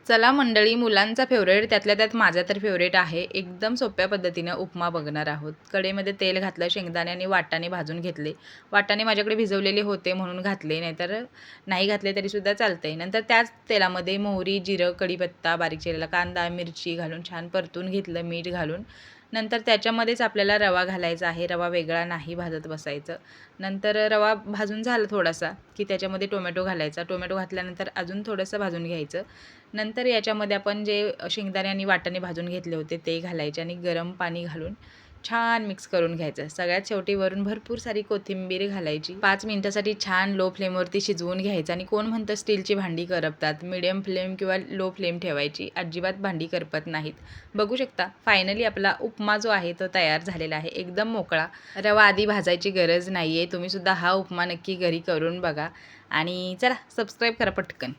चला मंडळी, मुलांचा फेवरेट त्यातल्या त्यात माझा तर फेवरेट आहे. एकदम सोप्या पद्धतीनं उपमा बघणार आहोत. कढईमध्ये तेल घातलं, शेंगदाणे आणि वाटाणे भाजून घेतले. वाटाणे माझ्याकडे भिजवलेले होते म्हणून घातले, नाहीतर नाही घातले तरीसुद्धा चालतंय. नंतर त्याच तेलामध्ये मोहरी, जिरं, कढीपत्ता, बारीक चिरलेला कांदा, मिरची घालून छान परतून घेतलं, मीठ घालून. नंतर त्याच्यामध्येच आपल्याला रवा घालायचा आहे. रवा वेगळा नाही भाजत बसायचं. नंतर रवा भाजून झाला थोडासा, की त्याच्यामध्ये टोमॅटो घालायचा. टोमॅटो घातल्यानंतर अजून थोडंसं भाजून घ्यायचं. नंतर याच्यामध्ये आपण जे शेंगदाणे आणि वाटाणे भाजून घेतले होते ते घालायचे आणि गरम पाणी घालून छान मिक्स करून घ्यायचं. सगळ्यात शेवटी वरून भरपूर सारी कोथिंबीर घालायची. 5 मिनिटासाठी छान लो फ्लेमवरती शिजवून घ्यायचं. आणि कोण म्हणतं स्टीलची भांडी करपतात, मीडियम फ्लेम किंवा लो फ्लेम ठेवायची. अजिबात भांडी करपत नाहीत. बघू शकता फायनली आपला उपमा जो आहे तो तयार झालेला आहे, एकदम मोकळा. रवा आधी भाजायची गरज नाही आहे. तुम्हीसुद्धा हा उपमा नक्की घरी करून बघा. आणि चला सबस्क्राईब करा पटकन.